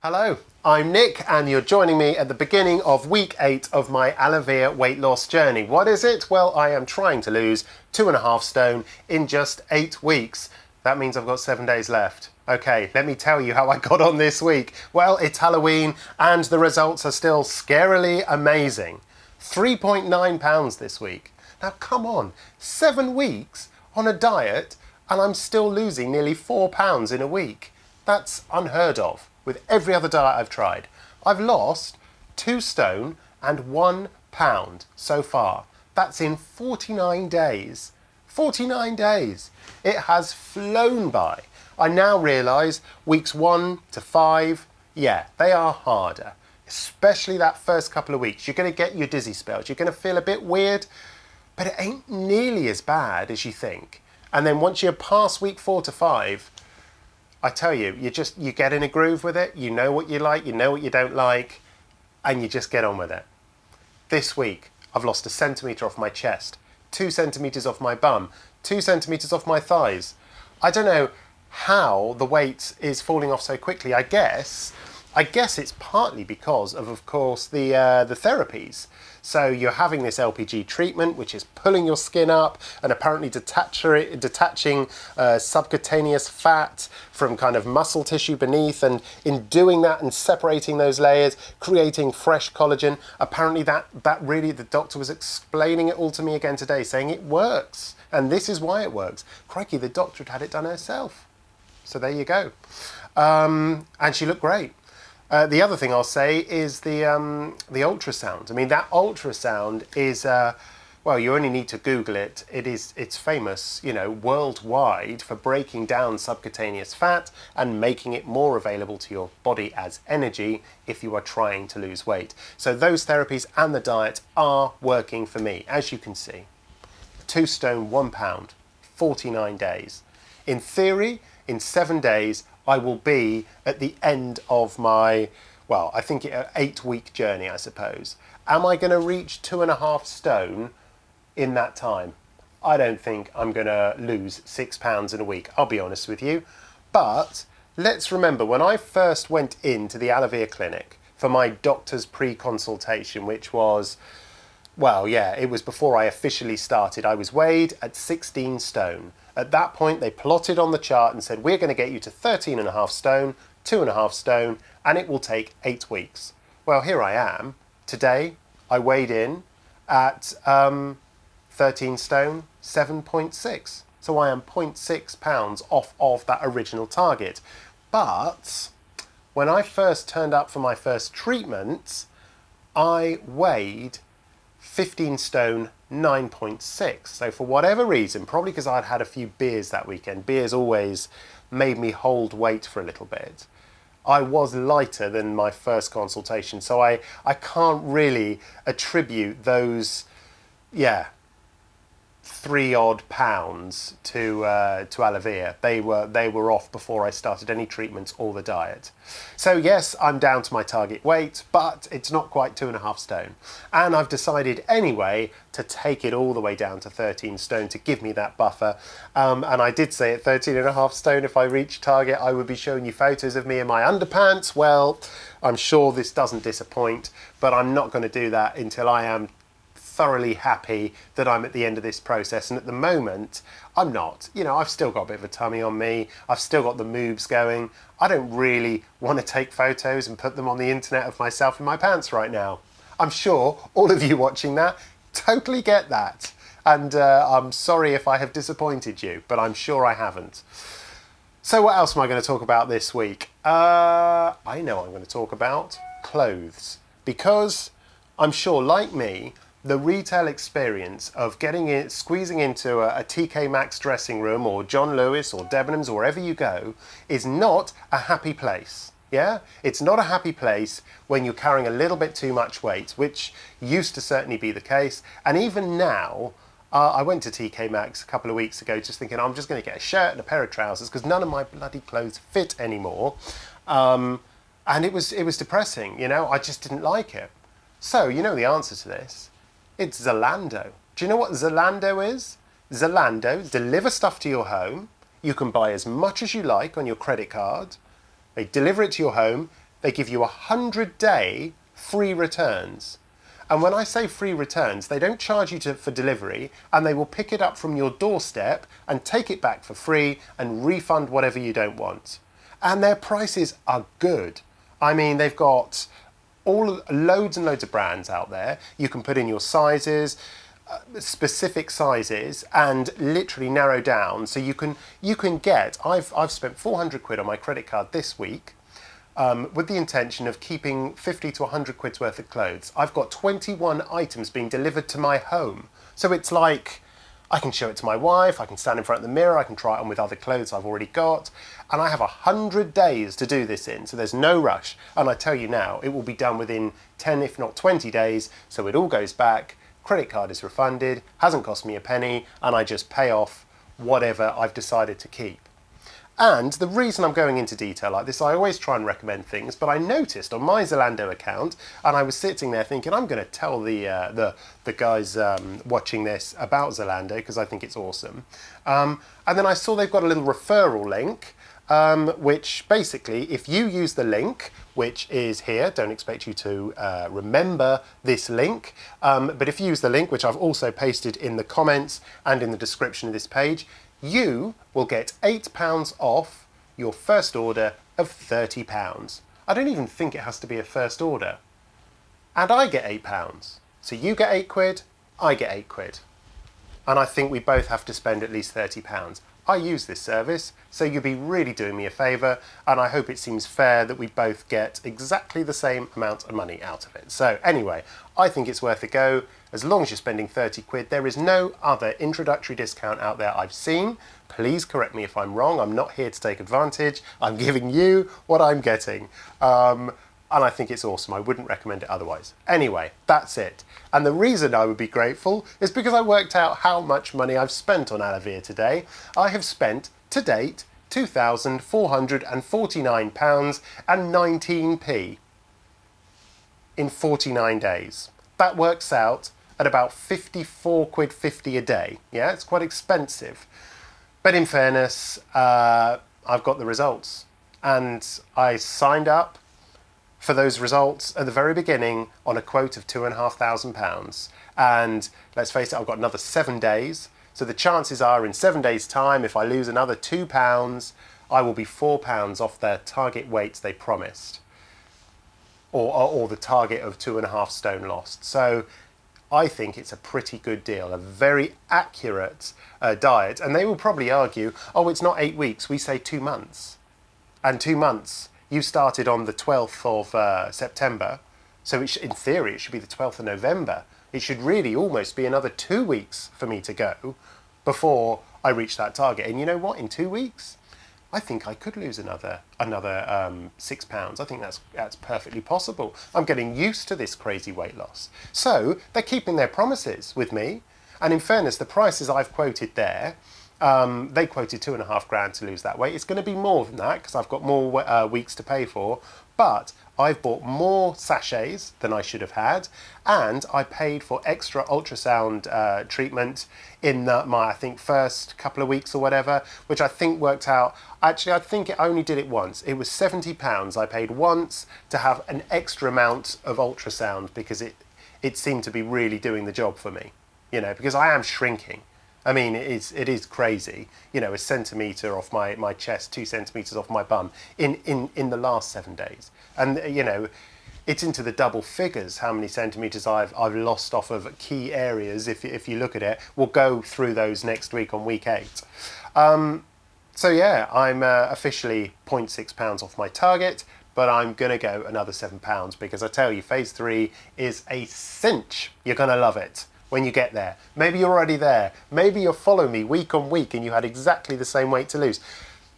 Hello, I'm Nick and you're joining me at the beginning of week 8 of my Alevere weight loss journey. What is it? Well, I am trying to lose 2.5 stone in just 8 weeks. That means I've got 7 days left. Okay, let me tell you how I got on this week. Well, it's Halloween and the results are still scarily amazing. 3.9 pounds this week. Now come on, 7 weeks on a diet and I'm still losing nearly 4 pounds in a week. That's unheard of. With every other diet I've tried. I've lost 2 stone and 1 pound so far. That's in 49 days. 49 days. It has flown by. I now realise weeks 1 to 5, yeah, they are harder. Especially that first couple of weeks. You're going to get your dizzy spells. You're going to feel a bit weird, but it ain't nearly as bad as you think. And then once you're past week 4 to 5, I tell you, you get in a groove with it, you know what you like, you know what you don't like, and you just get on with it. This week, I've lost 1 centimetre off my chest, 2 centimetres off my bum, 2 centimetres off my thighs. I don't know how the weight is falling off so quickly. I guess it's partly because of course, the therapies. So you're having this LPG treatment, which is pulling your skin up and apparently detaching subcutaneous fat from kind of muscle tissue beneath. And in doing that and separating those layers, creating fresh collagen, apparently that really, the doctor was explaining it all to me again today, saying it works. And this is why it works. Crikey, the doctor had it done herself. So there you go. And she looked great. The other thing I'll say is the ultrasound. I mean, that ultrasound is, well, you only need to Google it. It's famous, you know, worldwide for breaking down subcutaneous fat and making it more available to your body as energy if you are trying to lose weight. So those therapies and the diet are working for me, as you can see. 2 stone, 1 pound, 49 days. In theory, in 7 days, I will be at the end of my, well, I think an 8-week journey, I suppose. Am I going to reach 2.5 stone in that time? I don't think I'm going to lose 6 pounds in a week, I'll be honest with you. But let's remember, when I first went into the Alevere clinic for my doctor's pre-consultation, which was, well, yeah, it was before I officially started, I was weighed at 16 stone. At that point, they plotted on the chart and said, we're going to get you to 13.5 stone, 2.5 stone, and it will take 8 weeks. Well, here I am. Today, I weighed in at 13 stone, 7.6. So I am 0.6 pounds off of that original target. But when I first turned up for my first treatment, I weighed 15 stone, 9.6. So for whatever reason, probably because I'd had a few beers that weekend, beers always made me hold weight for a little bit, I was lighter than my first consultation. So I can't really attribute those, yeah, 3 odd pounds to Alevere. They were off before I started any treatments or the diet. So yes, I'm down to my target weight, but it's not quite 2.5 stone. And I've decided anyway to take it all the way down to 13 stone to give me that buffer. And I did say at 13.5 stone, if I reach target, I would be showing you photos of me in my underpants. Well, I'm sure this doesn't disappoint, but I'm not going to do that until I am thoroughly happy that I'm at the end of this process. And at the moment, I'm not. You know, I've still got a bit of a tummy on me. I've still got the moves going. I don't really want to take photos and put them on the internet of myself in my pants right now. I'm sure all of you watching that totally get that. And I'm sorry if I have disappointed you, but I'm sure I haven't. So what else am I going to talk about this week? I know I'm going to talk about clothes, because I'm sure, like me, the retail experience of squeezing into a TK Maxx dressing room or John Lewis or Debenhams or wherever you go is not a happy place. Yeah? It's not a happy place when you're carrying a little bit too much weight, which used to certainly be the case. And even now, I went to TK Maxx a couple of weeks ago just thinking I'm just going to get a shirt and a pair of trousers because none of my bloody clothes fit anymore. And it was depressing, you know, I just didn't like it. So, you know the answer to this. It's Zalando. Do you know what Zalando is? Zalando deliver stuff to your home. You can buy as much as you like on your credit card. They deliver it to your home. they give you 100-day free returns. And when I say free returns, they don't charge you for delivery, and they will pick it up from your doorstep and take it back for free and refund whatever you don't want. And their prices are good. I mean, they've got loads and loads of brands out there. You can put in your sizes, specific sizes, and literally narrow down. So you can get, I've spent 400 quid on my credit card this week, with the intention of keeping 50 to 100 quid's worth of clothes. I've got 21 items being delivered to my home. So it's like, I can show it to my wife, I can stand in front of the mirror, I can try it on with other clothes I've already got, and I have 100 days to do this in, so there's no rush. And I tell you now, it will be done within 10, if not 20 days, so it all goes back, credit card is refunded, hasn't cost me a penny, and I just pay off whatever I've decided to keep. And the reason I'm going into detail like this, I always try and recommend things, but I noticed on my Zalando account, and I was sitting there thinking, I'm going to tell the guys watching this about Zalando because I think it's awesome. And then I saw they've got a little referral link, which basically, if you use the link, which is here, don't expect you to remember this link, but if you use the link, which I've also pasted in the comments and in the description of this page, you will get £8 off your first order of £30. I don't even think it has to be a first order. And I get £8. So you get 8 quid, I get 8 quid. And I think we both have to spend at least £30. I use this service, so you'll be really doing me a favour, and I hope it seems fair that we both get exactly the same amount of money out of it. So anyway, I think it's worth a go. As long as you're spending 30 quid, there is no other introductory discount out there I've seen. Please correct me if I'm wrong. I'm not here to take advantage. I'm giving you what I'm getting. And I think it's awesome. I wouldn't recommend it otherwise. Anyway, that's it. And the reason I would be grateful is because I worked out how much money I've spent on Alevere today. I have spent, to date, £2,449.19 in 49 days. That works out at about 54 quid 50 a day. Yeah, it's quite expensive. But in fairness, I've got the results. And I signed up for those results at the very beginning on a quote of £2,500. And let's face it, I've got another 7 days. So the chances are in 7 days' time, if I lose another £2, I will be £4 off their target weights they promised. Or the target of 2.5 stone lost. So I think it's a pretty good deal, a very accurate diet. And they will probably argue, oh, it's not 8 weeks, we say 2 months. And 2 months, you started on the 12th of September, so in theory it should be the 12th of November. It should really almost be another 2 weeks for me to go before I reach that target. And you know what, in 2 weeks, I think I could lose another £6. I think that's perfectly possible. I'm getting used to this crazy weight loss. So they're keeping their promises with me. And in fairness, the prices I've quoted there, they quoted 2.5 grand to lose that weight. It's going to be more than that because I've got more weeks to pay for. But I've bought more sachets than I should have had, and I paid for extra ultrasound treatment in my, I think, first couple of weeks or whatever, which I think worked out. Actually, I think it only did it once. It was £70 I paid once to have an extra amount of ultrasound because it seemed to be really doing the job for me, you know, because I am shrinking. I mean, it is crazy, you know, a centimetre off my chest, 2 centimetres off my bum in the last 7 days. And, you know, it's into the double figures how many centimetres I've lost off of key areas. If you look at it, we'll go through those next week on week 8. So yeah, I'm officially £0.6 off my target, but I'm going to go another £7 because I tell you, phase 3 is a cinch. You're going to love it when you get there. Maybe you're already there. Maybe you're following me week on week and you had exactly the same weight to lose.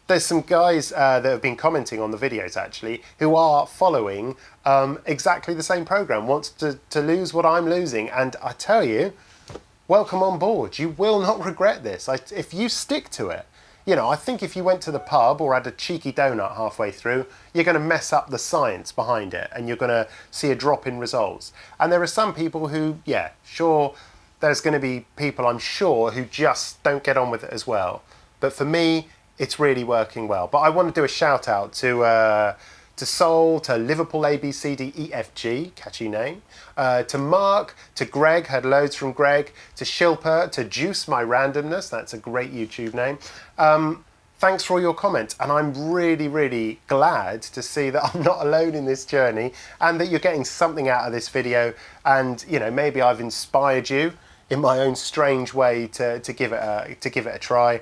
There's some guys that have been commenting on the videos actually who are following exactly the same program, wants to lose what I'm losing. And I tell you, welcome on board. You will not regret this. If you stick to it. You know, I think if you went to the pub or had a cheeky donut halfway through, you're going to mess up the science behind it and you're going to see a drop in results. And there are some people who, yeah, sure, there's going to be people, I'm sure, who just don't get on with it as well. But for me, it's really working well. But I want to do a shout out to to Sol, to Liverpool ABCDEFG, catchy name, to Mark, to Greg, heard loads from Greg, to Shilpa, to Juice My Randomness, that's a great YouTube name. Thanks for all your comments, and I'm really, really glad to see that I'm not alone in this journey and that you're getting something out of this video, and you know, maybe I've inspired you in my own strange way to give it a try.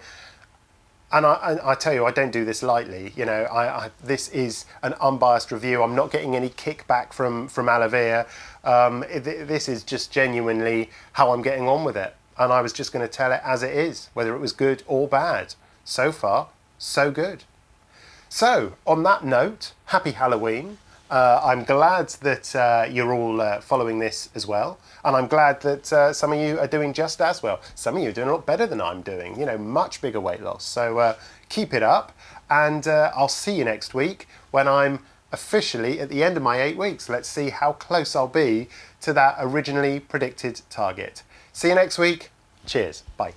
And I tell you, I don't do this lightly. You know, this is an unbiased review. I'm not getting any kickback from Alevere. This is just genuinely how I'm getting on with it, and I was just going to tell it as it is, whether it was good or bad. So far, so good. So, on that note, happy Halloween. I'm glad that you're all following this as well. And I'm glad that some of you are doing just as well. Some of you are doing a lot better than I'm doing, you know, much bigger weight loss. So keep it up, and I'll see you next week when I'm officially at the end of my 8 weeks. Let's see how close I'll be to that originally predicted target. See you next week. Cheers. Bye.